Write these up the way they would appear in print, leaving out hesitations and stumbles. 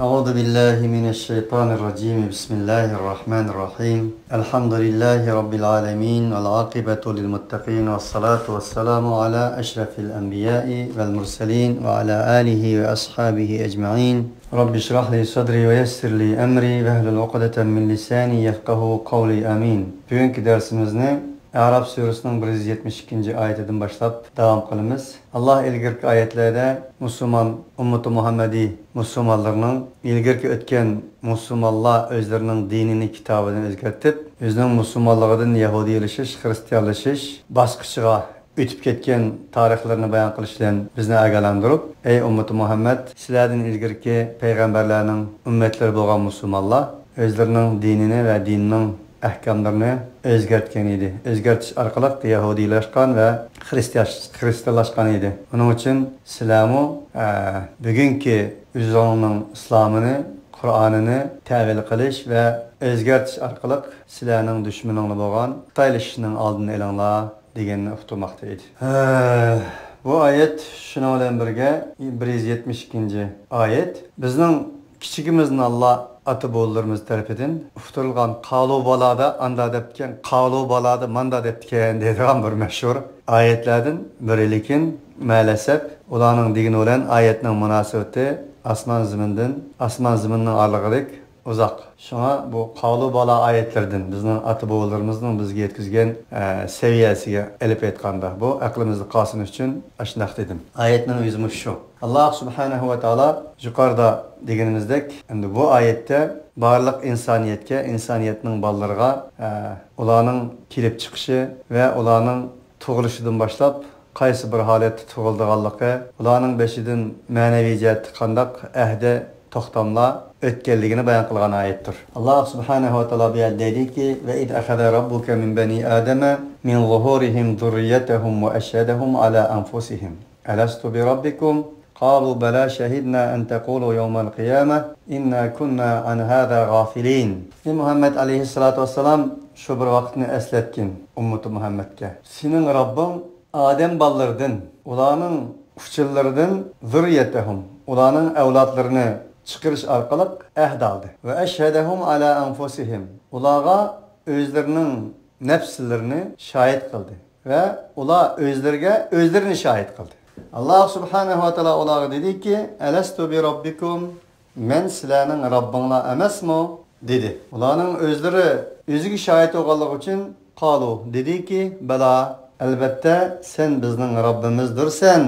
أعوذ بالله من الشيطان الرجيم بسم الله الرحمن الرحيم الحمد لله رب العالمين والعاقبة للمتقين والصلاة والسلام على أشرف الأنبياء والمرسلين وعلى آله وأصحابه أجمعين رب اشرح لي صدري ويسر لي أمري واحلل عقدة من لساني يفقه قولي آمين. Bugünkü dersimizde Araf suresinin 172. ayetinden başlap devam kılımız. Allah ilgirki ayetlerde Müslüman ümmeti Muhammedi Müslümanlarının ilgirki ötken Müslümanlar özlerinin dinini kitabını özgertip, özünün Müslümanlığından Yahudileşiş, Hristiyanlaşış baskıçığa ötüp ketken tarihlerini bayan kılışlayan bizni agalandırıp, ey ümmeti Muhammed, sizlerden ilgirki peygamberlerinin ümmetleri boğan Müslümanlar özlerinin dinini ve dininin ahkamlarını özgertken idi. Özgertiş arkalık Yahudileşkan ve Hristiyanlaşkan idi. Onun için İslam'ı bugünkü üzerinin İslam'ını, Kur'an'ını tevil kılış ve özgertiş arkalık silahının düşmanını boğan Xitaylaşışının aldığını elanla degenini uqturmaktaydı. Bu ayet şuna bilan birge 172. ayet. Bizning kichigimizning Allah atı boğullarımız tarafından uqtirilgan qalu balada anda depken, qalu balada manda depken deydigan bir meşhur ayetlerden biri, lekin maalesef ularning degini bilan ayetning munosabati asman ziminning arlig'ilik uzak. Şuna bu qalu bala ayetlerden bizning atı boğullarımızning bizga yetkizgan seviyesiga elip aytganda bu aqlimizni qasın üçün aşnaq dedim. Ayetning özü şu. Allah subhanahu ve taala yukarıda degenimizdek, endi bu ayette barlıq insaniyetke, insaniyetning ballarga ularning kelip chiqishi ve ularning tug'ilishdan başlap qaysi bir holatda tug'ildiganligi, ularning beshidan ma'naviy jihatda qandaq ahdi to'xtamlar o'tganligini bayon qilgan ayetdir. Allah subhanahu ve taala bu yerda deydiki: "Ve id akhadha rabbuka min bani adama min zuhurihim zurriyyatahum ve ashhadahum ala anfusihim. Alastu bi rabbikum?" قالوا بلى شهدنا أن تقولوا يوم القيامة إنا كنا عن هذا غافلين. Muhammed aleyhissalatu vesselam şu bir vaktini esletkin ümmeti Muhammed'ke. Senin Rabbin Adem ballardan, ulanın uçullardan zürriyetehum, ulanın evlatlarını çıkarış arkalık ehd aldı. Ve eşhedehum ala anfusihim. Ulağa özlerinin nefslerini şahit kıldı. Ve ula özlerini şahit kıldı. Allah subhanahu ve taala olağa dedi ki: "Elestu bi rabbikum?" Men sizlarning Rabbinglar emasmi? dedi. Ularning özüge şahit olganligi için qalu dedi ki: "Bala, elbette sen bizning Rabbimizdirsen.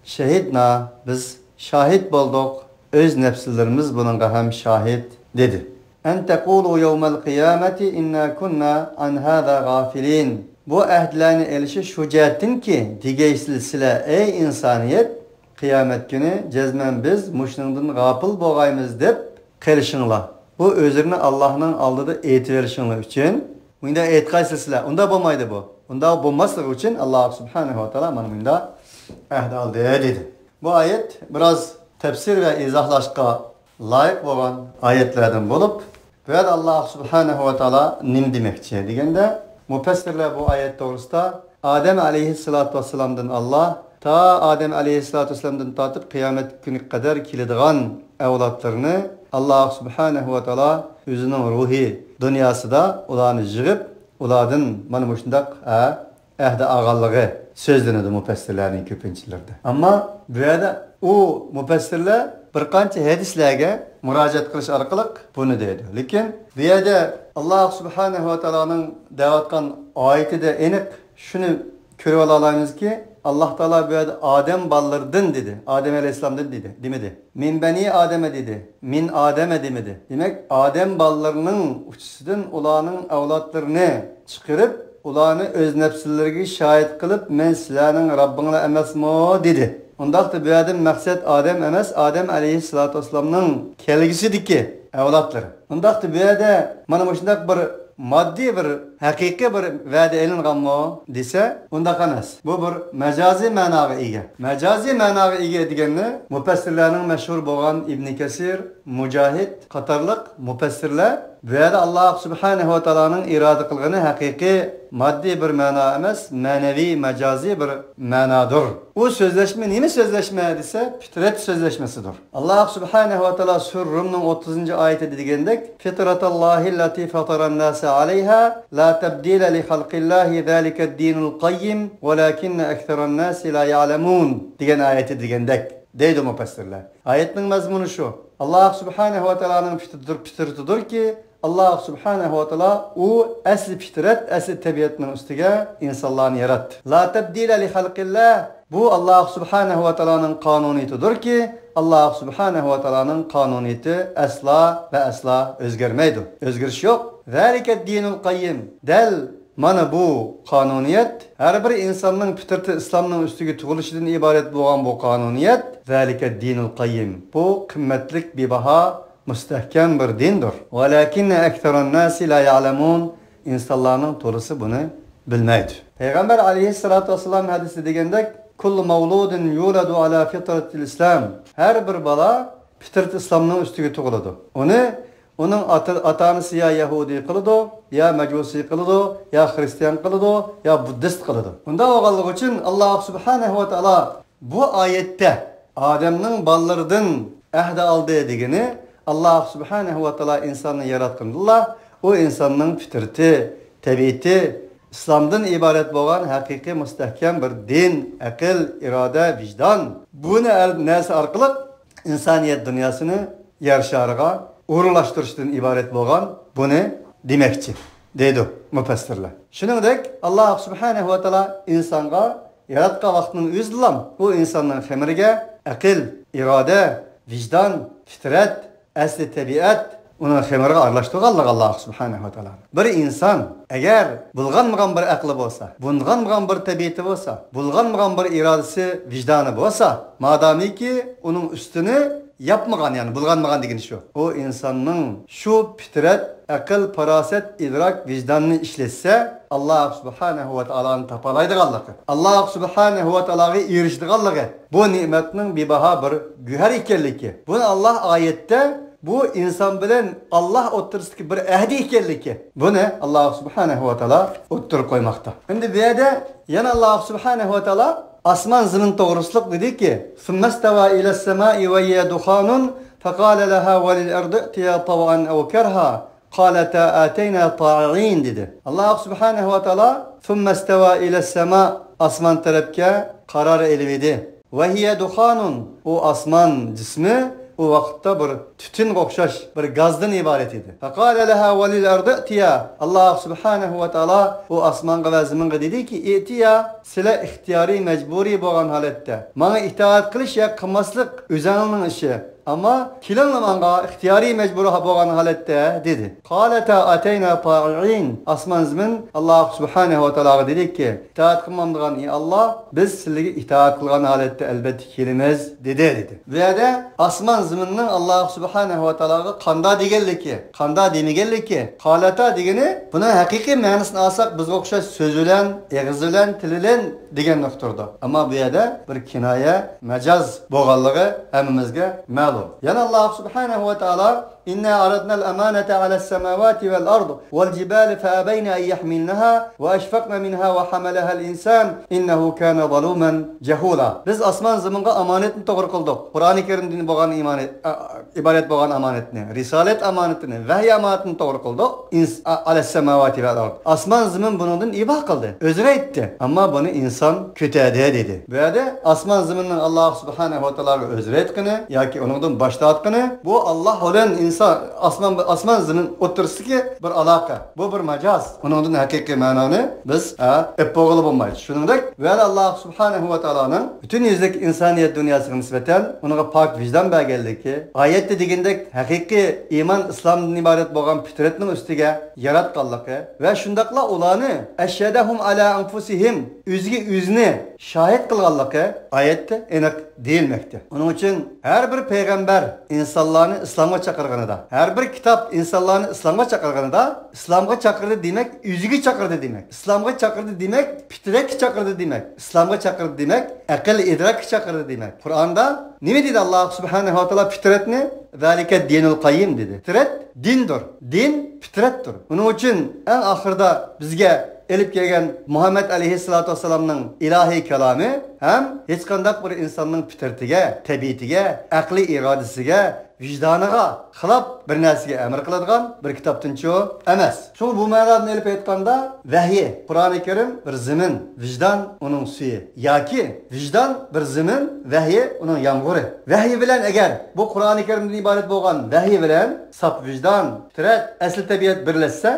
Şehidna, biz şahit bulduk. Öz nefslerimiz bununla hem şahit" dedi. "En tekulu yevmel kıyameti inna kunna an hada gafilin." Bu ehdlerini elişi şu cihettin ki, digeysiz sile ey insaniyet, kıyamet günü cezmen biz muşnundan gafıl boğayımız deyip kılışınla. Bu özürünü Allah'ın aldığı eğitiverişinle için, bunda eğitkaysiz sile, onda bulmaydı bu. Onda bulması için Allah subhanahu wa ta'ala bunda ehd aldı dedi. Bu ayet biraz tefsir ve izahlaşka layık olan ayetlerden bulup, ve Allah subhanahu wa ta'ala nim demekçi degende, müfessirler bu ayet doğrusunda Adem aleyhissalatu vesselam'dan Allah ta Adem aleyhissalatu vesselam'dan tatıp kıyamet günü kadar kilediğen evlatlarını Allah subhanahu ve taala özünün ruhi dünyasında ularını jığıp ulardan mana bu şundak ehdi ağallığı sözlenedi müfessirlerin köpünçilerde. Ama bu yerda o müfessirler bir qancha hadislarga müracaat qilish orqali buni deydi. Lekin bu yerda Allah subhanahu ve taolaning da'vatgan oyatida aniq shuni ko'rib olamizki, Allah Taala bu yerda Adem ballardan dedi. Adem aleyhisselamdan dedi, demedi. Min bani Adem'e dedi. Min Adem'e demedi. Demek Adem ballarının uçusundan ularning avlodlarini chiqarib, ularni öz nefsilleriga şahit kılıp men sizlarning Rabbinglar emasmi dedi. Ondaqda bu yerdan maqsad Adem emas, Adem aleyhissalatu vesselam'ning kelgisidiki avlodlari. Ondaqda bu yerda mana bu shunday bir moddiy bir haqiqiy bir va'da elinganmi desa, undaq emas. Bu bir majoziy ma'noga ega. Majoziy ma'noga ega deganni mufassirlarning mashhur bo'lgan İbn Kesir, Mujahid qatorliq mufassirlar Bu yerda Alloh subhanahu va taoloning iroda qilgani haqiqiy moddiy bir ma'no emas, ma'naviy, majoziy bir ma'nodir. U so'zlashma nima so'zlashma desa, fitrat so'zlashmasidir. Alloh subhanahu va taolo Sur Rumning 30-oyatida degandek, fitratallohi allati fataran-nasa alayha la tabdila li xalqillahi zalika ad-dinul qayyim walakinna aktharan-nasi la ya'lamun degan oyatda degandek deydi mufassirlar. Oyatning mazmuni shu. Alloh subhanahu va taoloning fitratidir ki Allah subhanahu wa ta'ala u asli fitrat, asli tabiatning ustiga insonlarni yaratdi. La tabdila li xalqillah. Bu Allah subhanahu wa ta'alaning qonuniyatidir ki Allah subhanahu wa ta'alaning qonuniyati asla va asla o'zgarmaydi. O'zgarish yo'q. Zalika ad-dinul qayyim. Dal mana bu qonuniyat har bir insonning fitrati islomning ustiga tug'ilishidan iborat bo'lgan bu qonuniyat zalika ad-dinul qayyim. Bu qimmatlik bebaho mustahkam bir dindir. Walakinna aktharan nasi la ya'lamun. İnsanların to'lisi buni bilmaydi. Payg'ambar alayhissalatu vassalam hadisida degandek, kullu mavludin yuladu ala fitratil islam. Har bir bola fitrat islomning ustiga tug'iladi. Onun ata-onasi ya Yahudi qiladi, ya Majusi qiladi, ya Hristiyan qiladi, ya Buddist qiladi. Unda o'g'illik uchun Alloh subhanahu va taolo bu oyatda odamning bolalaridan ahda oldi degani Allah subhanahu wa ta'ala insanı yaratqanlar, o insanın fitrati, tabiati, İslam'dan ibaret bo'lgan haqiqiy mustahkam bir din, aql, iroda, vicdan. Buni narsa orqali insoniyat dunyosini yer shariga o'rinlashtirishdan iborat bo'lgan buni demoqchi, deydi mufassirlar. Shuningdek, Alloh subhanahu wa ta'ala insonga yaratgan vaqtning o'zidan bu insonning xamiriga aql, iroda, vicdan, fitrat asli tabiat onun xemiriga aralashtirganligi Alloh subhanahu va taolo. Bir inson agar bulg'anmagan bir aqli bo'lsa, bulg'anmagan bir tabiati bo'lsa, bulg'anmagan bir irodasi, vijdoni bo'lsa, madamiki uning ustini yapmagan, yani bulg'anmagan degani shu. O insonning shu fitrat, aql, farosat, idrok, vijdonni ishlatsa, Alloh subhanahu va taoloni topalaydiganligi, Alloh subhanahu va taologa erishadiganligi, bu ne'matning bebaho bir guhar ekanligi. Buni Alloh oyatda bu inson bilan Alloh o'rtasidagi bir ahdi ekanligi. Buni Alloh subhanahu va taolo o'ttirib qo'ymoqda. Endi bu yerda yana Alloh subhanahu va taolo osmon zamin to'g'risida dediki, "Summastava ila samai va hiya dukhanun faqala laha wa lil ardi atiya tawan aw karha qalata atayna ta'in" dedi. Alloh subhanahu va taolo "Summastava ila sama" osmon tarafga qaror elvidi. Va hiya dukhanun, o osmon jismi o vaqtda bir tütün o'xshash bir gazdan iborat edi. Faqala laha wa lil ardi atiya. Alloh subhanahu va taolo o osmonga va zaminga dediki, "Etiya, sizlar ixtiyoriy majburiy bo'lgan holatda menga itoat qilish ya qilmaslik o'zingizning ishi. Ama kilanlamanga ixtiyoriy majbur bo'lgan holatda" dedi. Qalata atayna ta'in. Osmon zamin Alloh subhanahu va taologa dediki, "Itoat qilmamdigan ey Alloh, biz sizlarga itoat qilgan holatda albatta kelamiz" dedi. Bu yerda osmon zaminning Alloh subhanahu va taologa qanda deganligi, qanda demaganligi, qalata degani buni haqiqiy ma'nosini olsak bizga o'xshash so'z bilan, og'iz bilan, til bilan degan nuqtada. Ammo bu yerda bir kinoya, majoz bo'lganligi hammamizga ma'lum. Yana Alloh subhanahu va taolo "Inna aradna al-amanata 'ala as-samawati wal-ard wal-jibali fa-abayna an yahmilnaha wa ashfaqna minha wa hamalaha al-insan innahu kana zaluman jahula." Biz osmon zaminga amonatni to'g'ri qildik. Qur'oni Karimdan bo'lgan iborat bo'lgan amonatni, risolat amonatini, vahiy amonatini to'g'ri qildik. "Alas-samawati wal-ard." Osmon zamin bundan iboh qildi. O'zi aytdi, ammo buni inson ko'tadi dedi. Bu yerda osmon zaminning Alloh subhanahu va taologa o'zi aytgani yoki uningdan bosh tortgani, bu Alloh bilan inson osmon zamin o'rtasidagi bir aloqa. Bu bir majoz. Uningdan haqiqiy ma'noni biz o'pog'ili bo'lmaydi. Shuningdek, va Alloh subhanahu va taoloning butun yuzlik insoniyat dunyosiga nisbatan unga pok vijdon berganligi, oyatda degandek haqiqiy iymon islomdan iborat bo'lgan fitratning ustiga yaratganligi va shundaqla ularni ashhadahum ala anfusihim o'ziga o'zini shohid qilganligi oyatda aniq deyilmoqda. Uning uchun har bir payg'ambar insonlarni islomga chaqirgan chaqirganida, her bir kitap insanlarni islomga chaqirganida, islomga chaqirdi demek, o'ziga chaqirdi demek. İslamga chaqirdi demek, fitratga chaqirdi demek. İslamga chaqirdi demek, aql idrakka chaqirdi demek. Qur'onda nima dedi Allah subhanahu wa taala fitratni? Zalika dinul qayyim dedi. Fitrat dindir. Din fitratdir. Bunun uchun en ahirda bizga elip kelgan Muhammed aleyhissalatu vesselam'ның ilahi kalami hem hiç qanday bir insanның fitratiga, tabiatiga, aqli irodasiga, vijdoniga xilop bir narsaga amr qiladigan bir kitobdan-chi emas. Shu bu ma'nodan elib aytganda vahiy, Qur'oni Karim bir zimin, vijdon uning suyi yoki vijdon bir zimin, vahiy uning yomg'iri. Vahiy bilan agar bu Qur'oni Karimdan iborat bo'lgan vahiy bilan saf vijdon, fitrat, asl tabiat birlashsa,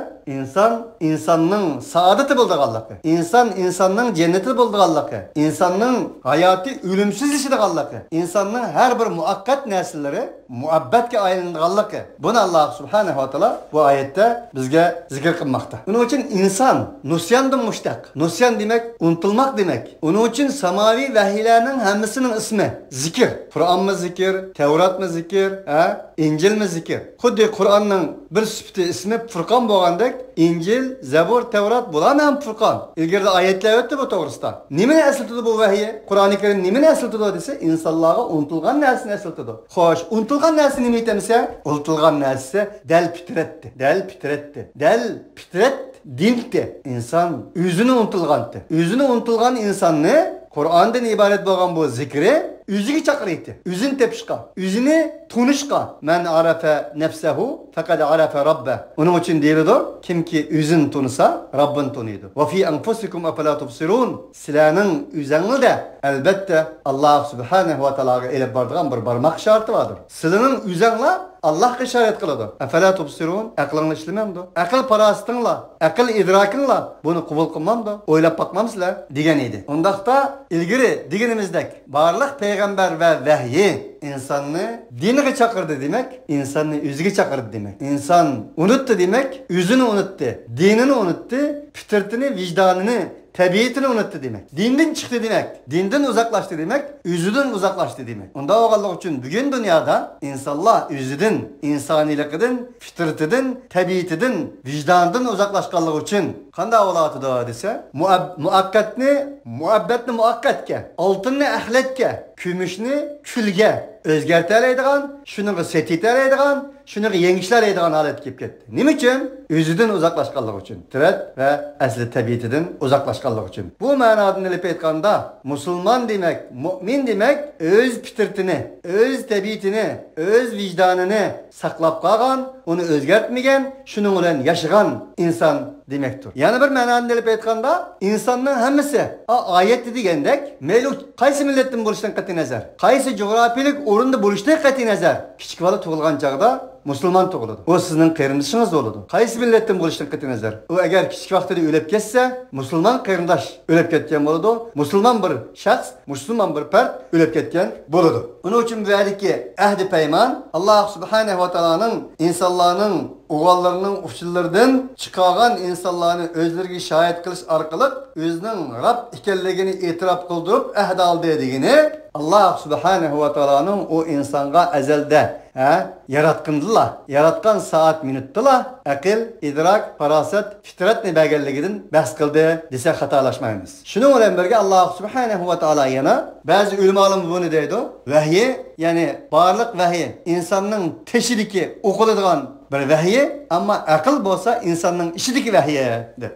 insonning saodati bo'ldiganligi, insonning jannati bo'ldiganligi, insonning hayoti o'limsiz yashaganligi, insonning har bir muaqqat narsalari muhabbatga aylanganligi. Buni Alloh subhanahu va taolo bu oyatda bizga zikr qilmoqda. Uning uchun inson nusyandan mushtaq. Nusyan demak unutilmoq demak. Uning uchun samoviy vahiylarning hammasining ismi zikr. Qur'onmi zikr, Tavratmi zikr, İncilmi zikr. Xuddi Qur'onning bir sifati ismi Furqon bo'lgandek, İncil, Zabur, Tevrat bular ham Furqon. İlgirde ayetler o'tdi bu to'g'risida. Nimani asıltıdı bu vahiy? Qur'oni Karim nimani asıltıdı desa, insonlarga unutilgan narsani asıltıdı. Xo'sh, unutilgan narsa nima etamsa? Unutilgan narsa dal fitratdi. Dal fitrat dinti. İnsan o'zini unutilganti. O'zini unutilgan insonni Qur'ondan iborat bo'lgan bu zikri o'ziga chaqiraydi. O'zini tepishqa, o'zini tunishqa. Man arafa nafsahu faqad arafa rabbah. Uning uchun deyiladi, kimki o'zini tunisa, Rabbini tuniydi. Va fi anfusikum afala tubsirun. Sizlarning o'zingizda albatta Alloh subhanahu va taologa elib boradigan bir barmoq sharti vardır. Sizlarning o'zingizlar Allah'a işaret kılıdı. Efela tubsirun, aqlingni ishlamamdi. Aql parastinglar, aql idrakinglar buni qabul qilmamdi. O'ylab bakmamsizlar degan edi. Undaqda ilgari deganimizdek barliq payg'ambar va vahiy insonni diniga chaqirdi demak, insonni o'ziga chaqirdi demak. İnsan unutdi demak, o'zini unutdi, dinini unutdi, fitratini, vijdonini, tabiatini unuttu demek. Dinden çıktı demek. Dinden uzaklaştı demek. Özüden uzaklaştı demek. Onda oğallık için bugün dünyada insanlar özüden, insanilikinden, fitratinden, tabiatinden, vicdanından uzaklaşkanlık için qanday olatı da dese, muhabbetni muakkatga, altınni ahlatga, kümüşni külge o'zgartiradigan, shuni setitlaydigan, shuni yengishlaydigan holat kelib ketdi. Nima uchun? O'zidan uzoqlashganligi uchun. Fitrat va asli tabiatidan uzoqlashganligi uchun. Bu ma'nodan olib aytganda, musulmon demak, mu'min demak, o'z fitratini, o'z tabiatini, o'z vijdonini saqlab qolgan, uni o'zgartmagan, shuning bilan yashagan inson demektir. Yani bir ma'nodan olib aytganda, insonning hammasi oyatda degandek, mayli qaysi millatdan bo'lishidan qat'iy nazar, qaysi geografiyalik o'rinda bo'lishidan qat'iy nazar, kichik bola tug'ilgan chog'da musulmon tug'iladi. O sizning qarindoshingiz bo'ladi. Qaysi millatdan bo'lishidan qat'iy nazar, u agar kichik vaqtida o'lib ketsa, musulmon qarindosh o'lib ketgan bo'ladi. Musulmon bir shaxs, musulmon bir fard o'lib ketgan bo'ladi. Uning uchun bu yerdagi ahdi paymon Alloh subhanahu va taoloning insonlarning o'g'illarining ufchillaridan chiqargan insonlarni o'zlariga shohid qilish orqali o'zining Rabb ekanligini e'tirof qildirib ahd oldi degani Allah subhanahu va taoloning o insonga azalda yaratqandilar, yaratgan soat minutdilar, aql, idrak, farosat, fitratni berganligidan bahs qildi desa xatolashmaymiz. Shuning bilan birga Alloh subhanahu va taolo yana ba'zi ulamolar buni deydi, vahiy, ya'ni barliq vahiy insonning teshidiki o'qiladigan bir vahiy, ama aql bo'lsa insonning ishidagi vahiy.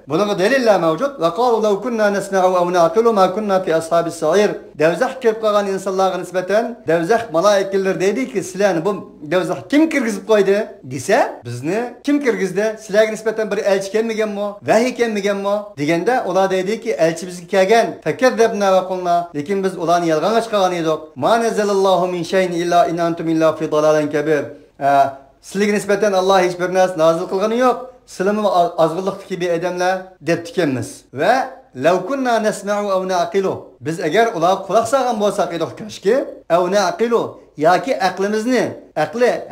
Bunga dalillar mavjud. Va qalu law kunna nasma'u aw na'qilu ma kunna fi ashabis sa'ir. Davzah kelib qolgan insonlarga nisbatan davzah malaikalar deydiki, sizlarni bu davzah kim kirgizib qo'ydi desa, bizni kim kirgizdi? Sizlarga nisbatan bir elchi kelmaganmi? Vahiy kelmaganmi? Deganda ular deydiki, elchi bizga kelgan. Fakazzabna va qulna, lekin biz ularni yolg'onga chiqargan edik. Ma nazalallahu min shay'in illa in antum illa fi dalalin kabir. Sizlarga nisbatan Alloh hech bir narsa nozil qilgani yo'q. Sizlarmi ozg'inlikdagi bir odamlar deb tikamiz. Va law kunna nasma'u aw na'qilu. Biz agar ular quloq solgan bo'lsak edik kashki, aw na'qilu yoki aqlimizni,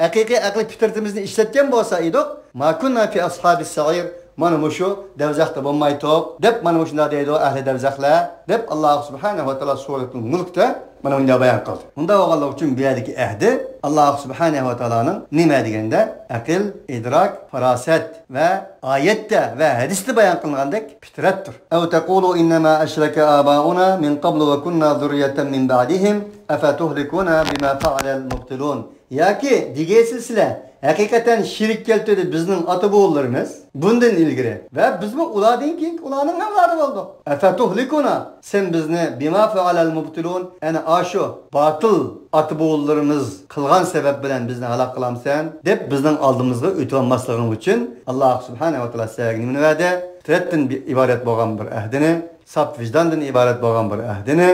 haqiqiy aql fitratimizni ishlatgan bo'lsa edik, ma kunna fi ashabis sa'ir. Mana mushu davzaqda bo'lmaydi deb mana shunday deydi ahli davzaqlar deb Alloh subhanahu va taolo suratul mulkda mana bunda bayon qildi. Unda o'g'anlar uchun bu yerdagi ahdi Alloh subhanahu va taoloning nima deganda aql, idrok, farosat va oyatda va hadisda bayon qilingandek fitratdir. Aw taqulu innama ashraka abauna min qablu wa kunna zurriyatan min ba'dihim afatuhlikuna bima fa'ala al-mubtilun. Yoki degaysizlar hakikaten şirk keltirdi bizning ota-bobolarimiz bundan ilgari va bizmi ulardan keyin ularning avlodi bo'ldik. Afatuhlikuna sen bizni bima fa'alal mubtilun ana ashu batil ota-bobolarimiz qilgan sabab bilan bizni halok qilamsan deb bizning oldimizga o'tib olmasliging uchun Alloh subhanahu va taolo sizga nima va'da fitratdan iborat bo'lgan bir ahdini saf vicdandan iborat bo'lgan bir ahdini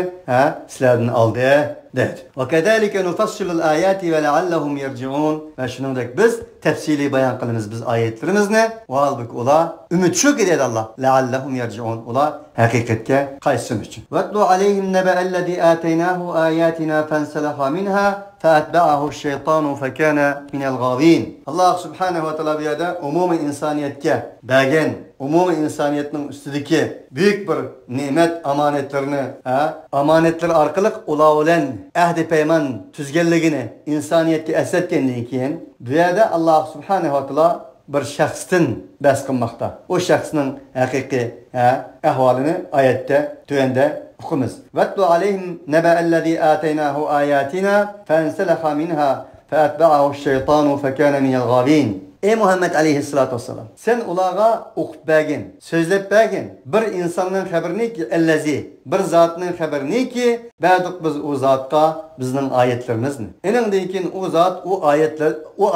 sizlardan oldi dedi. Ve kedalike nufassilul ayati ve leallahum yerciun. Ve şunundaki biz tefsili bayan kılınız biz ayetlerimizni. Ve halbuki ola ümit şu ki dedi Allah. Leallahum yerciun. Ola hakikatte kaysın için. Vetlu aleyhim nebe'ellezi ateynahu ayatina fenselaha minha feetba'ahu şeytanu fekâne minel gâvîn. Allah subhanehu ve teala bir yerde umumi insaniyetke bəgen, umumi insaniyetinin üstüdeki büyük bir nimet amanetlerini amanetler arkalık ola olan ahdi peyman tüzgelligini insaniyetke esletkenliğin keyin bu yerde Allah subhanehu ve teala bir şahsın bas qilmoqda. O şahsının haqiqiy ahvolini oyatda tövende oqimiz. Vatlu alayhim naba'allazi ataynahu ayatina fansalaha minha faatba'ahu ash-shaytanu fakana minal ghavin. Ey Muhammed aleyhissalatu vesselam sen ularga o'qib bergin, so'zlab bergin bir insonning xabarini ki allazi bir zotning xabarini ki berdik biz o zotga bizning oyatlarimizni. Eningdan keyin o zot o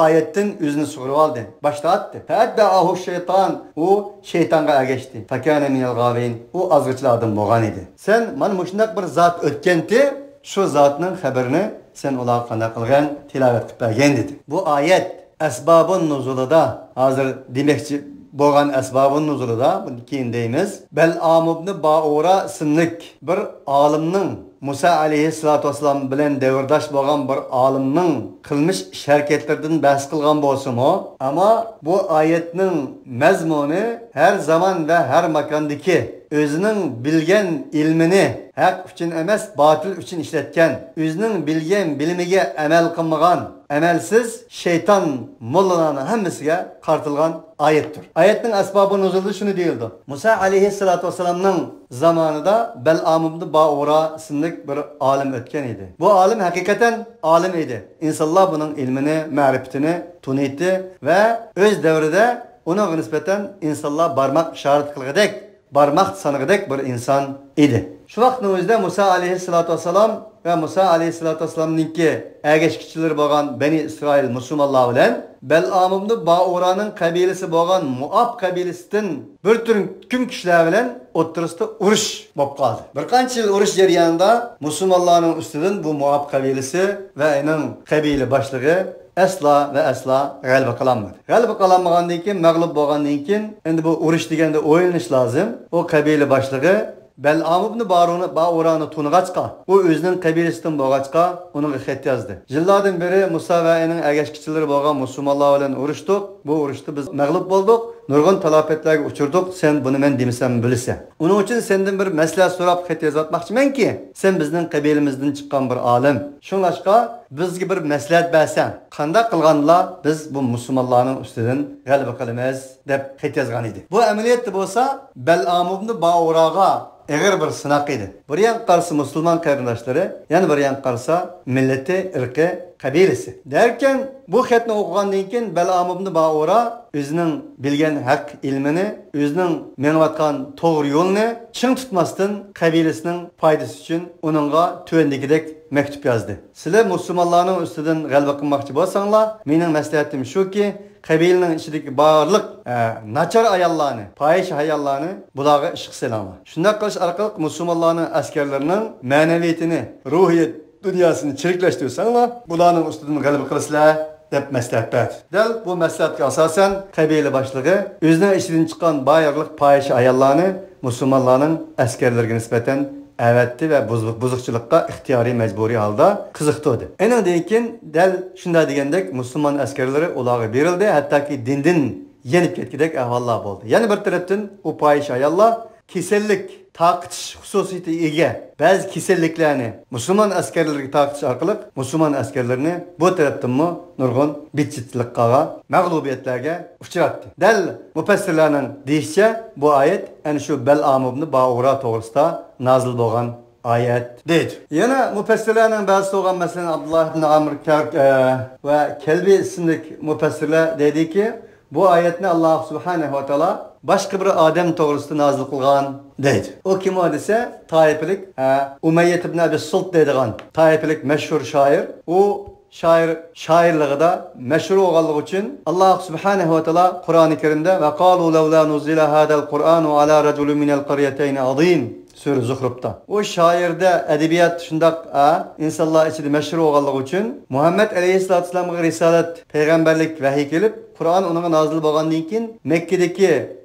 oyatdan o'zini sug'urib oldi, boshlatdi. Fa'ahu shayton u shaytonga ergashdi. Fakana minal ghavin u azg'ichlardan bo'lgan edi. Sen mana shunday bir zot o'tgandi, shu zotning xabarini sen ularga qanday qilgan tilovat qilib bergan dedi. Bu oyat asbabın nuzulida hazır demekçi bo'lgan asbabın nuzulida bunu keyin deymiz. Bel'am ibn Ba'ura ismli bir olimning Musa aleyhissalatu vesselam bilan davrdosh bo'lgan bir olimning qilmish harakatlardan bahs qilgan bo'lsa-mu, ammo bu oyatning mazmuni har zaman va har makondagi o'zining bilgan ilmini haq uchun emas, batil uchun ishlatgan, o'zining bilgan bilimiga amal qilmagan, amalsiz şeytan mollalarning hammasiga qartilgan oyatdir. Oyatning asbobi nuzuli shuni deyildi. Musa aleyhissalatu vesselamning zamanida Bel'am ibn Ba'ura ismli bir olim o'tgan edi. Bu olim hakikaten olim edi. İnsanlar bunun ilmini, ma'rifatini tunaydi ve o'z davrida ona nisbatan insonlar barmoq ishorat qilgandek barmaq sanıgıdek bir insan idi. Şu vaqtning o'zida Musa aleyhissalatu vesselam ve Musa aleyhissalatu vesselam'ninki ergeçkiçileri bo'lgan Beni İsrail Müslümanlar bilan Bel'am ibn Ba'uraning qabilasi bo'lgan Muab qabilasidan bir turkum kishilar bilan o'ttirisida urush bo'lib qoldi. Bir qancha yil urush jarayonida Müslümanlarning ustidan bu Muab qabilasi va uning qabila boshlig'i asla ve asla g'alaba qilolmadi. G'alaba qilolmagandan keyin, mag'lub bo'lgandan keyin endi bu urush deganda o'yinish lozim. O qabila boshlig'i Bel'am ibn Ba'urani tunig'achqa, u o'zining qabilasidan bo'lg'achqa uning xat yozdi. Yillardan beri Musa va uning ergashkichilari bo'lgan musulmonlar bilan urushdik. Bu urushda biz mag'lub bo'ldik. Nurg'un talafetlarga uchirdik. Sen bunu men demisam bilasan. Uning uchun sendan bir maslahat so'rab xat yozmoqchimanki, sen bizning qabilamizdan chiqqan bir olim. Shunlashqa bizga bir maslahat bersan, qanday qilganlar biz bu musulmonlarning ustidan g'alaba qilamiz deb xat yozgan edi. Bu amaliyotda bo'lsa Bel'am ibn Ba'uraga ağır bir sınak idi. Bir yan qarşı Müslüman qarindoshları, yani bir yan qarşı milleti, ırkı, qabilasi. Derken bu xatni o'qigandan keyin Bel'am ibn Ba'ura o'zining bilgan haq ilmini, o'zining menayotgan to'g'ri yo'lni ching tutmasdan qabilasining foydasi uchun uningga tuvandagidek maktub yozdi. Sizlar musulmonlarning ustidan g'alaba qilmoqchi bo'lsanglar, mening maslahatim shuki, qabilaning ichidagi barliq nachar ayollarni, fahish ayollarni bularga ishq selama. Shunday qilish orqali musulmonlarning askarlarining ma'naviyatini, ruhiyat dünyasını çirikleştiriyorsanlar bularning ustidan g'alaba qilasizlar deb maslahat berdi. Dal bu maslahatga asosan qabila boshlig'i o'zining ishidan chiqqan barliq fahish ayollarni musulmonlarning askarlariga nisbatan avatdi ve buzuqchilikqa ixtiyoriy majburiy holda qiziqtirdi. Eningdan keyin dal shunday degandek musulmon askarlari ularga berildi, hattoki dindan yenib ketgidek ahvollar bo'ldi. Yana bir tarafdan u fahish ayollar kasallik taqitish xususiyatiga ega ba'zi kasalliklarni musulmon askarlarga taqitish orqali musulmon askarlarni bu tarafdanmi nurg'un bitchitlikqa, mag'lubiyatlarga uchratdi. Dal mufassirlarning deyishicha bu oyat ana shu Bal'am ibn Ba'ura to'g'risida nozil bo'lgan ayet deydi. Yana mufassirlarning ba'zi so'gan masalan Abdullah ibn Amr va Kelbi ismli mufassirlar dediki, bu ayetni Alloh subhanahu va taolo boshqa bir odam to'g'risida nozil qilgan deydi. O kim o desa, Taiflik Umayyah ibn Abi Sult deydigan Taiflik mashhur shoir. U shoirligida mashhur bo'lganligi uchun Alloh subhanahu va taolo Qur'oni Karimda va qalu lawla nuzila hadal Qur'anu ala rajulin minal qaryatayn azim Sura Zuhruf'ta. O şairde edebiyat şundak insanlar içinde meşhur olganlığı için Muhammed Aleyhisselatü Vesselam'a risalet, peygamberlik vahiy gelip Kur'an ona nazil bo'lgandan keyin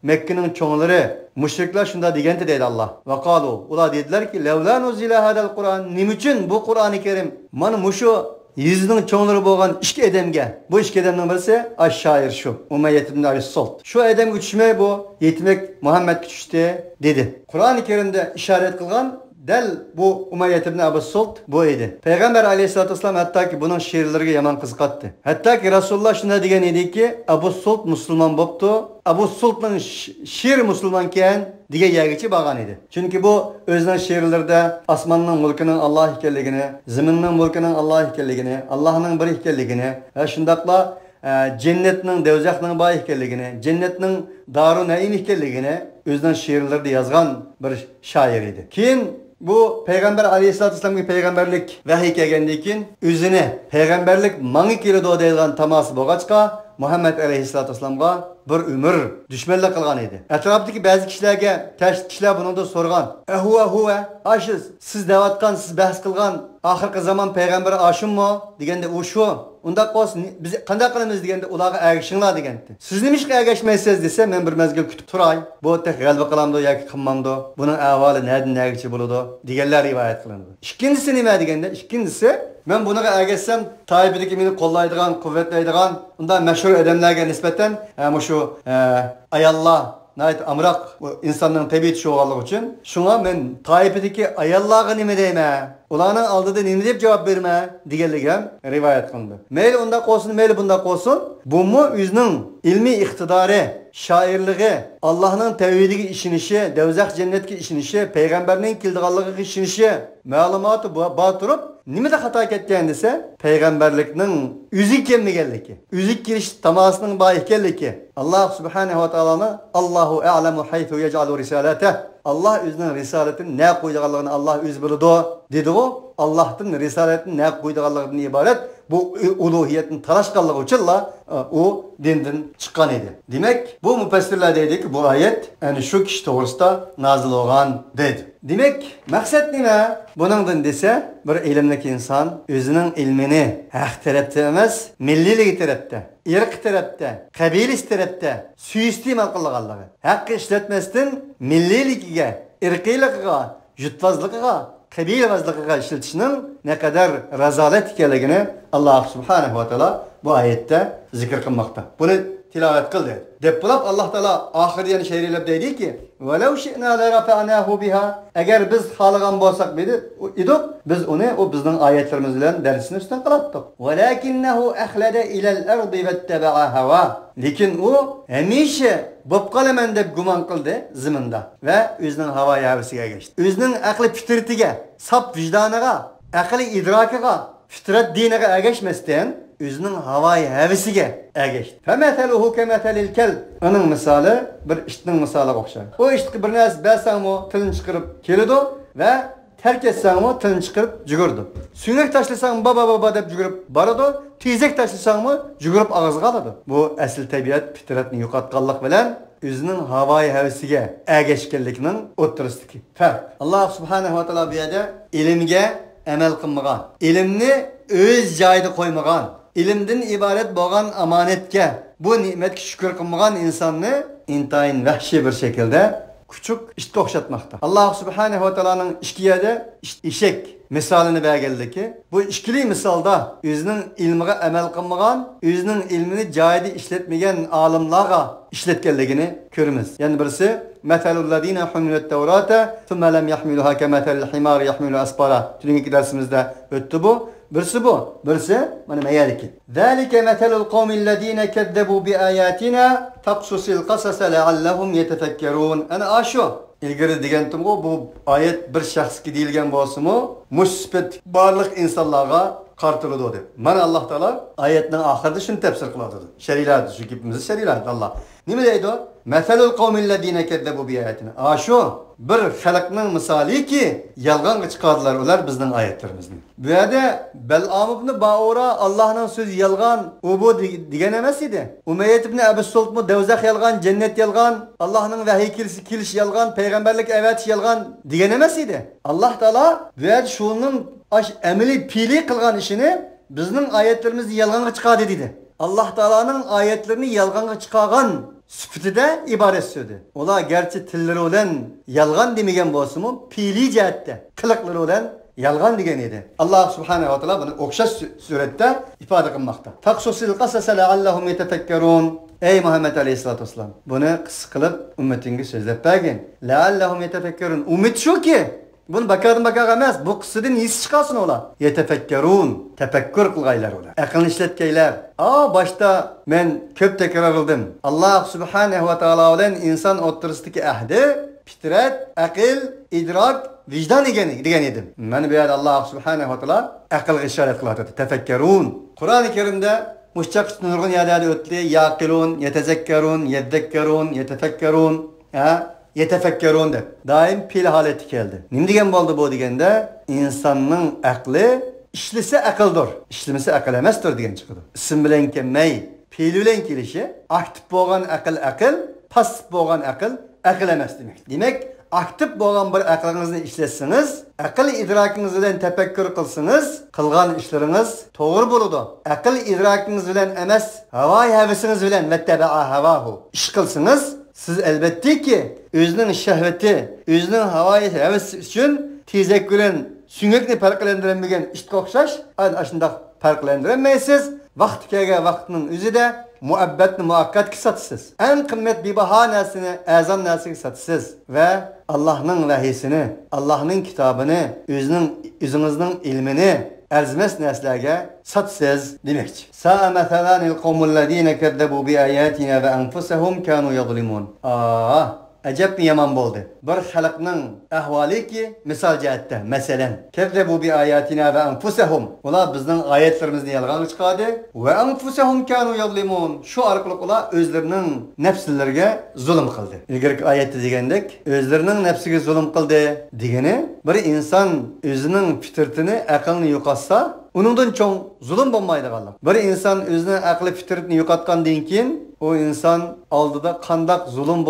Mekke'nin çoğunları müşrikler şunda degenti deydi Allah. Ve qalu ular dediler ki levla nuzila hadal Kur'an nim için bu Kur'an-ı Kerim mana muşu yüzünün çoğunları bo'lgan ikki edemge. Bu ikki edemden birisi aş-şair şu. Umayyah ibn Abi Sult. Şu edem güçme bu yetmek Muhammed güçte dedi. Kur'an-ı Kerim'de işaret kılgan del bu Umayyah ibn Abi Sult bu idi. Peygamber aleyhissalatü vesselam hatta ki bunun şiirleriga yaman kızıqatdı. Hatta ki Resulullah şuna degan edi ki Abu Sult Müslüman boptu. Abu Sult'ның şiir Müslüman ken diye yergiçi bağan idi. Çünkü bu özünün şiirlerde asmanның mülkünün Allah ekanligini, ziminning mülkünün Allah ekanligini, Allah'ның bir ekanligini ve şundaqla cennetning, dozaqning boy ekanligini, cennetning daru naim ekanligini özünün şiirlerde yazgan bir şair idi. Keyin bu Peygamber Aleyhisselatü Vesselam'ın peygamberlik vahiy kelgandan keyin özüne peygamberlik mangi keladi deyilgan tamosi bo'lg'achqa Muhammed Aleyhisselatü Vesselam'ga bir ömür düşmanlık kılgan idi. Etraftaki bazı kişilerge kişiler bunu da sorgan. Huve aşız siz devatkan siz bahs kılgan ahirki zaman peygamber aşın mı? Degende o şu. Onda olsun biz qanday qilamiz degende ularga ergishinglar degandi. Siz nimishga ergashmaysiz desa men bir mezgil kutib turay. Bu tek g'alaba qilamdi yoki qilmamdi. Buning avvali nereden ergishi bo'ladi deganlar rivoyat qilindi. Ikkinchisi nima deganda? Ikkinchisi men bunaga ergashsam Tayyibdagi meni qo'llaydigan, quvvatlaydigan unda mashhur odamlarga nisbatan shu ayollar nayt amraq insonning tabiati shu bo'lganligi uchun shunga men Tayyibdagi ayollarga nima deyman? Ularning oldida nima deb javob berma deganligim rivoyat qilindi. Mayli unda qo'lsin, mayli bunda qo'lsin, bumi o'zining ilmiy iqtidori, shoirligi, Allohning tavhidiga ishonishi, dozaq jannatga ishonishi, payg'ambarning keldiganligiga ishonishi, ma'lumoti bor turib, nimada xato ketgan desa, payg'ambarlikning o'zi kelmaganligi, o'zi kelish tamosining bor ekanligi. Alloh subhanahu va taoloni Allohu a'lamu haythu yaj'alu risalatahu. Allah özünün risaletini ne koyduğalarını Allah öz bildi dedi o. Allah'ın risaletini ne koyduğalarından ibaret bu uluhiyetin talaşkanlığı için o dinden çıkan idi. Demek bu müfessirler dedi ki bu ayet yani şu kişi doğrusunda nazil olan dedi. Demek maksat ne? Bunun dese bir ilimdeki insan özünün ilmini hak tarafta emas, millilik tarafta, irq tarafta, kabilis tarafta suistimal qilganligi. Haqqı işletmesinden milliligiga, irqiyligiga, jutfazligiga, kabilivazligiga ishlatishning ne kadar razolat ekanligini Alloh subhanahu va taolo bu oyatda zikr qilmoqda. Buni tilavet qildi. Deb bulab Allah Teala ahiriyani şehriyelep dedi ki وَلَوْ شِئْنَا لَرَفَعْنَاهُ بِهَا Eğer biz xalıgan bolsak idik, biz onu o bizden ayetlerimiz bilen dersini üstten kılattık. وَلَكِنَّهُ أَخْلَدَ إِلَى الْأَرْضِ وَاتَّبَعَ هَوَا Lekin o hemişe bopqalaman deb guman qildi ziminde ve özünün hava yavisiga geçti. Özünün akli fitratiga, sap vicdanıga, akli idrakiga, fitrat diniga ergeşmesden özünün havai hevesiga ergeçti. Femeteluhu kemetelil kelb. Onun misali bir iştinin misali okşar. O iştki bir nas belsen o tilini çıkarıp kelidi ve terk etsen o tilini çıkarıp cügürdü. Sünek taşlasan baba deb cügürüp baradı. Tezek taşlasan mı cügürüp ağızga aladı. Bu esil tabiat fitratını yuqatqanlık bilen özünün havai hevesiga ergeçkenlikinin o'ttiristiki fark. Allah subhanahu wa taala bu yerda ilimga amal qilmagan, ilimni öz joyida qo'ymagan, ilimden ibaret bo'lgan amonatga bu ne'matga shukr qilmagan insonni intayin vahshiy bir şekilde küçük işga o'xshatmoqda. Alloh subhanahu va taoloning ishkiyada eshak misolini berganligi, bu ishkili misolda o'zining ilmiga amal qilmagan, o'zining ilmini joyida ishlatmagan olimlarga ishlatganligini ko'ramiz. Ya'ni birisi Matalul ladina humilut tavrata thumma lam yahmiluha kamatalil himar yahmilu asfara. Tünkü dersimizde öttü bu. Birisi bu. Birisi mana mayaliki. Zalika matalul qawmillazina kezzebu bi ayatina taqsusil qasasa la'allahum yetefekkerun. Ana aşu. İlgari degandim bu ayet bir shaxsga deyilgan bo'lsa-mu, musbat barliq insonlarga qartiladi deb. Mana Alloh taolo oyatning oxirida shuni tafsir qiladi. Shariat, chunki biz shariat Allah. Nima deydi? Masalul qawmillazina kezzebu bi ayatina. Aşu bir xalqning misoli ki yolg'onga chiqardilar ular bizning oyatlarimizni. Bu yerda Bal'am ibn Ba'ura Allohning so'zi yolg'on, u bu degan emas edi. Umayyad ibn Abi Sultmu dovzax yolg'on, jannat yolg'on, Allohning vahiy kelish yolg'on, payg'ambarlik avatish yolg'on degan emas edi. Alloh taolo bu yerda shuning amaliy pili qilgan ishini bizning oyatlarimizni yolg'onga chiqardi dedi. Alloh taoloning oyatlarini yolg'onga chiqargan süpütüde ibaret söyledi. Ola gerçi tilleri olan yalgan demigen bolsumu pili cihette kılıkları olan yalgan degen idi. Allah subhanehu ve teala bunu okşaş surette ifade kılmakta. Taksusil kasase leallahum yetefekkerun. Ey Muhammed Aleyhisselatü Vesselam, bunu kıskılıp ümmetini sözlep bergin. Leallahum yetefekkerun. Ümmet şu ki bunu bakar emez. Bu kısıdın iyisi çıkarsın ola. Yetefekkerun. Tefekkür kılgaylar ola. Akılını işletkeyler. Başta ben köp tekrar kıldım. Allah subhanehu ve teala olan insan oturustaki ahdi, fitret, akıl, idrak, vicdan degen edim. Ben bir yerde Allah subhanehu ve teala akılga işaret kıladı. Tefekkerun. Kur'an-ı Kerim'de muşçak nurgun yadadi ötli. Yaqilun, yetezekkerun, yeddekkerun, yetefekkerun. Yetefekkerun deb. Daim pil haleti geldi. Nim degen boldu bu degende insanın aklı işlisi akıldır. İşlemesi akıl emestir degen çıkıdı. İsim bilen kelmey, pil bilen kelişi aktif bolgan akıl, pasif bolgan akıl emes demek. Demek aktif bolgan bir aklınızı işletsiniz, akıl idrakınız bilen tefekkür kılsınız, kılgan işleriniz doğru buludu. Akıl idrakınız bilen emes, havai hevesiniz bilen vetteba'a havahu. İş kılsınız, siz elbette ki özünün şehveti, özünün havai hevesi için tezekkürün süngekni farklandırabilgen işte okşaş, aşında farklandıramazsınız. Vaqt kelgan vaqtning o'zida muhabbatni muakkatga sotasiz. En qimmat bebaho narsani azam narsaga sotasiz ve Allohning vahiysini, Allohning kitobini, o'zingizning ilmini arzimas narsalarga sotasiz demakchi. Sa'a mathalanil qawmul ladina kezzebu bi ayatina ve anfusahum kanu yuzlimun. Acayip bir yaman oldu. Bir halkının ahvali ki misal cihette mesela kezzebu bi ayatina ve anfusahum. Ular bizden ayetlerimizni yalgan çıkardı ve anfusahum kanu yuzlimun. Şu arkalık ular özlerinin nefslerine zulüm kıldı. İlgari ayette degendek özlerinin nefsine zulüm kıldı degeni bir insan özünün fitretini, aklını yo'qotsa, onundan çoğun zulüm olmaydı Allah. Bir insan özünün aklı fitretini yo'qotgandan keyin o insan aldıda kandak zulüm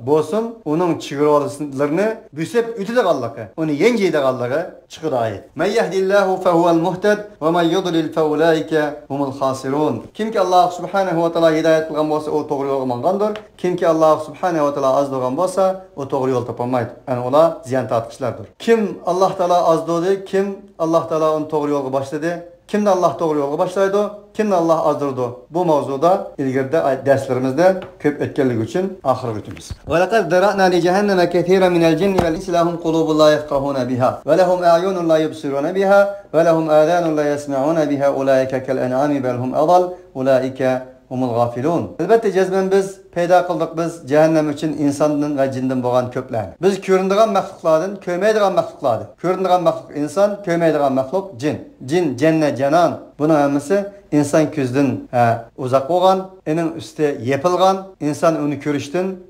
bolsun, onun çigiralalarını büsep ütüde Allah'a, onu yenceyde Allah'a çıkır ayet. Men yehdillahu fehuvel muhted ve men yudlil feulaike humul hasirun. Kim ki Allah subhanehu ve teala hidayet kılgan bolsa o doğru yol mangandır. Kim ki Allah subhanehu ve teala az doğan bolsa o doğru yol tapamaydı. Yani ola ziyan tatmışlardır. Kim Allah teala az doğdu, kim Allah teala onu doğru yolga başladı. Kimde Allah doğru yolga başlaydı, kimde Allah azdırdı. Bu mavzuda ilgirde derslerimizde köp etkenlik için ahir bütümüz. Ve lekad dera'na li cehenneme kethira minel cinni vel insi lahum kulubun la yefkahuna biha. Ve lehum a'yunun la yubsiruna biha. Ve lehum âzânun la yesma'una biha. Ulaike kel en'ami bel hum adal. Ulaike humul gafilun. Elbette cezmen biz peyda kıldık biz cehennem için insanın ve cinden boğan köplerini. Biz köründüğün məxluqlardan, köymeydiğen məxluqlardan. Köründüğün məxluq insan, köymeydiğen məxluq cin. Cin, cenne, canan. Bunun hemisi insan küzdün uzak olgan, onun üstü yapılgan, insan onu körüştün,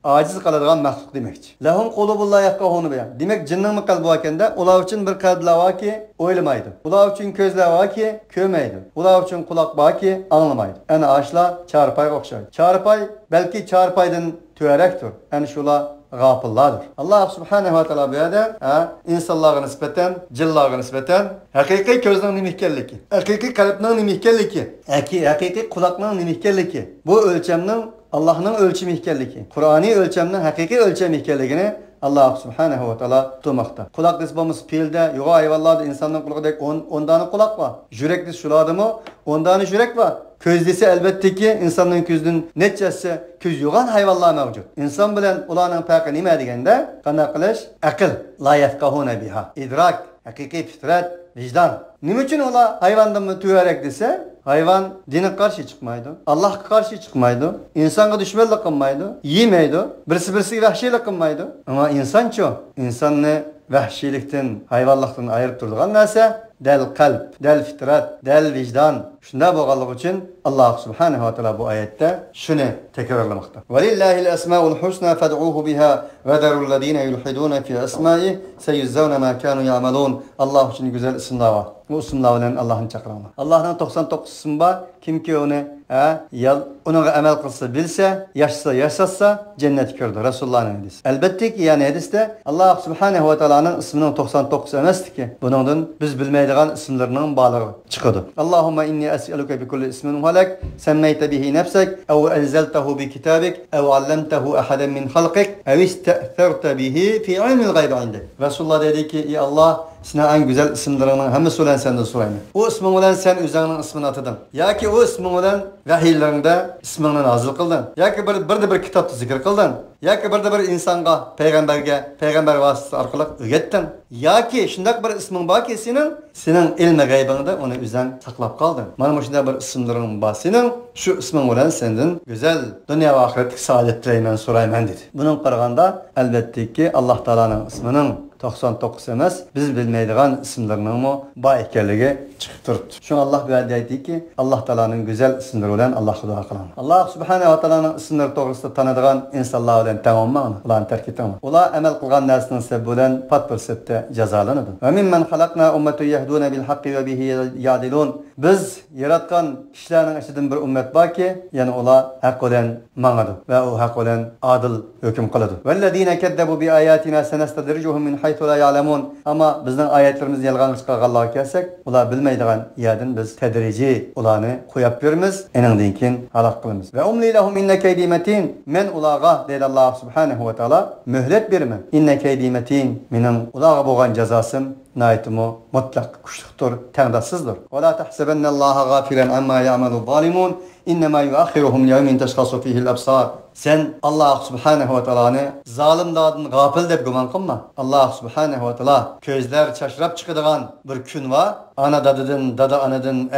aciz kaladığın məxluq demekçi. Lahum kulubullah yefkahunu beyan. Demek cinnin mi kalbi varken de, ular için bir kalbler var ki oylamaydı. Ular için gözler var ki köymeydi. Ular için kulak var ki anlamaydı. Yani ağaçla çarpay okşaydı. Çarpay belki çarpaydan tüyerektir. Yani şula gafılladır. Allah subhanehu ve teala bu yerde insanlara nispeten, cillara nispeten hakiki gözden nimihkerliki, hakiki kalbden nimihkerliki, hakiki kulaktan nimihkerliki. Bu ölçemden Allah'ın ölçümü ekanligi, Qur'oniy ölçümning haqiqiy ölçüm ekanligini Allah subhanahu wa ta'ala tutmakta. Kulak disbamız pilde, yoga hayvanlarda insanın kulağındaki 10 tane kulak var. Jürek dis şuladı mı? 10 tane jürek var. Köz dese elbette ki insanın közünün neçesi köz yoğan hayvanlar mevcut. İnsan bilen ulanın farkı nime degende? Qanday qilish? Aql. La yafqahuna biha. İdrak, haqiqiy fitrat, vicdan. Nima uchun ular hayvandan mı tüyerek dese? Hayvan dine karşı çıkmaydı. Allah'a karşı çıkmaydı. İnsana düşmanlık kılmaydı. Yemeydi. Birisi vahşilik kılmaydı. Ama insan çok. İnsan ne? Vahşilikten, hayvanlıktan ayırıp durduğun neyse? Del kalp, del fitrat, del vicdan. Şunda boğalık için Allah subhanahu wa ta'ala bu ayette şunu tekrarlamakta. وَلِلَّهِ الْأَسْمَاءُ الْحُسْنَى فَادْعُوهُ بِهَا وَذَرُوا الَّذ۪ينَ يُلْحِدُونَ فِي أَسْمَائِهِ سَيُزَّوْنَ مَا كَانُوا يَعْمَلُونَ Allah için güzel isimler var. Bu isimler ile Allah'ın çakırağına. Allah'ın 99 isim var. Kim ki onu ona amel kılsa bilse, yaşasa cennet gördü. Resulullah'ın hadisi. Elbette ki yani hadiste Allah subhanahu wa ta'ala'nın isminin 99 emesti ki. Bunun biz bilmeydiğin isimlerinin bağları çıkıyordu. Allahümme inni es'eluke bi kulli ismin halak semmeyte bihi nefsek ev enzeltehu bi kitabik ev allemtehu ahaden min halkik ev iste'therte bihi fi ilmil gaybi indik. Resulullah dedi ki ey Allah sana en güzel isimlerinin hemisi olan senden sorayım. O ismin olan sen üzerinin ismini atadın. Ya ki o ismin olan vahiylerinde ismini nazil kıldın. Ya ki bir kitapta zikir kıldın. Ya ki bir insanga, peygamber vasıtası arkalık öğrettin. Ya ki şundak bir ismin var ki senin ilmi gaybında onu üzerine saklap kaldın. Bana şunda bir isimlerin var senin, şu ismin olan senden güzel dünya ve ahiretlik saadet dileymen sorayım dedi. Bunun karşında elbette ki Allah Teala'nın isminin 99 emas, biz bilmeydiğin isimlerinin mu bağ ekanligi çıkıp turibdi. Şunu Allah bir aytdi ki, Allah Teala'nın güzel isimleri bilen Allah dua kılan. Allah subhanahu wa ta'ala'nın isimleri doğrusunda tanıdığın insanlar bilen tamamman, ularni terk etmem. Ular amel kılgan narsının sebebi bilen pat bir septe cezalanıdı. Ve mimmen halakna ummetu yehduna bil haqqi ve bihi yadilun. Biz yaratgan kişilerin içinden bir ümmet var ki, yani ular hak bilen manadı ve o hak bilen adil hüküm kıladı. Vellezine kezzebu bi ayatina senestedricuhum min haythu la ya'lemun. Ama bizning ayetlerimizni yalgan chiqarganlarga kelsak, ular bilmaydigan yerdan biz tadrijiy ularni qo'yib beramiz, eningdan keyin halok qilamiz. Va umli lahum inna kaydi matin. Men ularga deydi Allah subhanahu wa taala mühlet berman. Inna kaydi matin. Mening ularga bo'lgan jazosim naytimo mutlaq kuchliqdir, tangdassizdir. Va la tahsabannallaha ghafilan amma ya'malu zalimun. İnnemâ yuakhiruhum yevmin teşhasu fihil absar. Sen Allah subhanahu wa ta'ala'nı zalimlardan gafil deb guman qilma. Allah subhanahu wa ta'ala közler çaşrap çıkıdığan bir gün var. Ana dadıdan, dada anadan,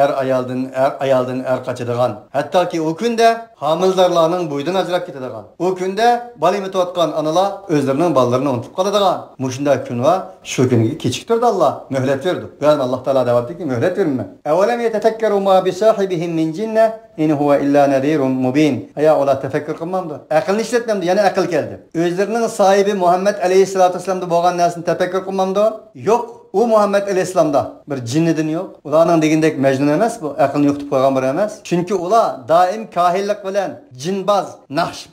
ayaldan qaçıdığan. Hatta ki o günde hamildarlarının boydan ajrap ketadigan. O günde bal emitayotgan analar özlerinin ballarını unutup qaladığan. Muşunda gün var. Şu günü kechiktirdi Allah. Mühlet verdi. Yani Allah Teala deyapti ki mühlet verme. Evelem yetefekkeru ma bi sahibihim min cinne in huwa illa nadirun mubin. Aya ola tefekkür qilmamdı. Aqlni ishlatmamdı. Yani aql keldi. Özlerinin sahibi Muhammed aleyhissalatu vesselam'da bo'lgan narsani tefekkür qilmamdı. Yok. O Muhammed Aleyhisselam'da bir cinnidin yok. Ularning degindek Mecnun emas bu. Aqlni yo'qitib qo'ygan bir emas. Chunki ular doim kahillik bilan, jinbaz, naqsh,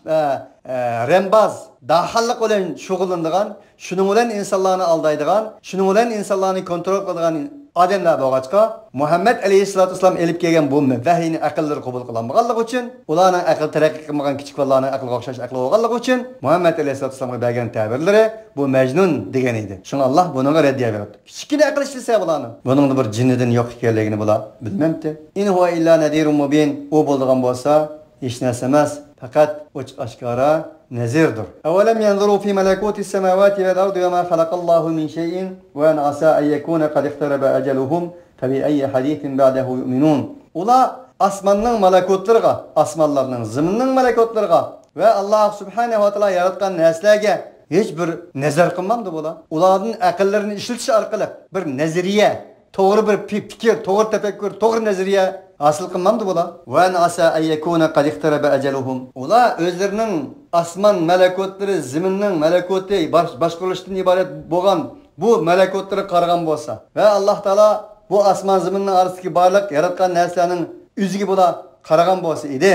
rembaz, dahallik bilan shug'ullanadigan, shuning bilan insonlarni aldaydigan, shuning bilan insonlarni kontrol qiladigan adamlar bo'lg'achqa Muhammed Aleyhissalatu vesselam elib kelgan bu vahiyni aqllari qabul qilinmaganligi uchun, ularning aql taraqqiy qilmagan kichik bolalarning aqliga o'xshash aqli bo'lganligi uchun Muhammed Aleyhissalatu vesselamga bergan ta'birlari bu Mecnun degan edi. Shuni Allah bunga raddiya berdi. Kichkina aql ishlasa bularni. Buning bir jinnidan yo'q ekanligini bular bilmamdi. In huwa illa nadirun mubin. U bo'lgan bo'lsa hech narsa emas, faqat ochiq oshkora nezirdir. Awalam yanzuru fi malakuti as-samawati wal ardi wa ma khalaqallahu min shay'in wa an asa an yakuna qad iqtaraba ajaluhum fa bi ayyi hadithin ba'dahu yu'minun. Ular asmanning malakotlariga, asmanlarning ziminning malakotlariga ve Allah subhanahu wa ta'ala yaratgan narsalarga hech bir nazar qilmamdi bular. Ularning aqllarini ishlatish orqali bir nazariya, to'g'ri bir fikr, to'g'ri tafakkur, to'g'ri nazariya asıl qilmamdi bular. Va an asa an yakuna qad iqtaraba ajaluhum. Ular o'zlarining asman malakotlari, ziminning malakoti boshqarishdan iborat bo'lgan bu malakotlari qaragan bo'lsa va Alloh taolo bu asman ziminning orasidagi barliq yaratgan narsalarning o'ziga bular qaragan bo'lsa edi,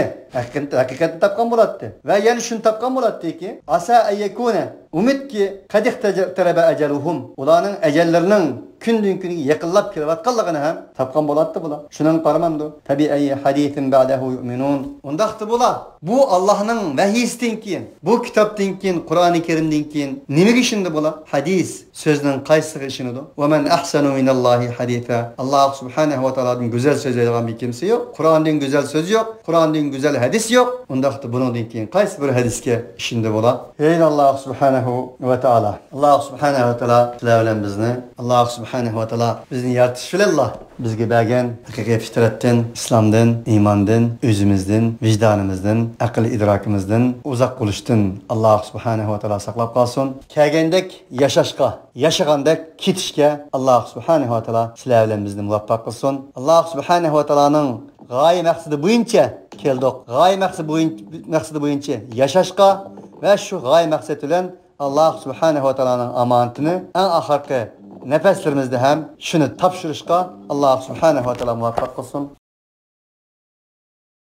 haqiqatni topgan bo'ladi. Va yana shuni topgan bo'ladiki, asa ayyakuna Umidki qad iqtaraba ajaluhum. Ularning ajallarining kündün kuniga yaqinlab kelayotganligini ham topgan bo'ladi bular. Shuning qarmamdi. Tabiiy hadisin ba'dahu yu'minun. Undaqti bular. Bu Allohning vahiysidan keyin, bu kitobdan keyin, Qur'oni Karimdan keyin nimaga ishindi bular? Hadis so'zning qaysiga ishinidu? Va man ahsanu minallohi hadisa. Alloh subhanahu va taolodan go'zal so'z aytgan bir kimsa yo'q. Qur'ondan go'zal so'z yo'q. Qur'ondan go'zal hadis yo'q. Undaqti bundan keyin qaysi bir hadisga ishindi bular? Ey Alloh subhanahu va taolo. Alloh subhanahu va taolo sizlar bilan bizni Alloh subhanahu va taolo bizni yaratish bilan bizga bergan haqiqiy fitratdan, islomdan, iymondan, o'zimizdan, vijdonimizdan, aql idrokimizdan uzoq bo'lishdan Alloh subhanahu va taolo saqlab qolsin. Kelgandek yashashga, yashagandek ketishga Alloh subhanahu va taolo sizlar bilan bizni muvaffaq qilsin. Alloh subhanahu va taoloning g'oya maqsadi bo'yicha keldik. G'oya maqsadi bo'yicha yashashga va shu g'oya maqsad bilan Alloh subhanahu va taoloning omonatini eng oxirgi nefeslerimizde hem şunu tapşırışka Allah subhanahu wa ta'ala muvaffak olsun.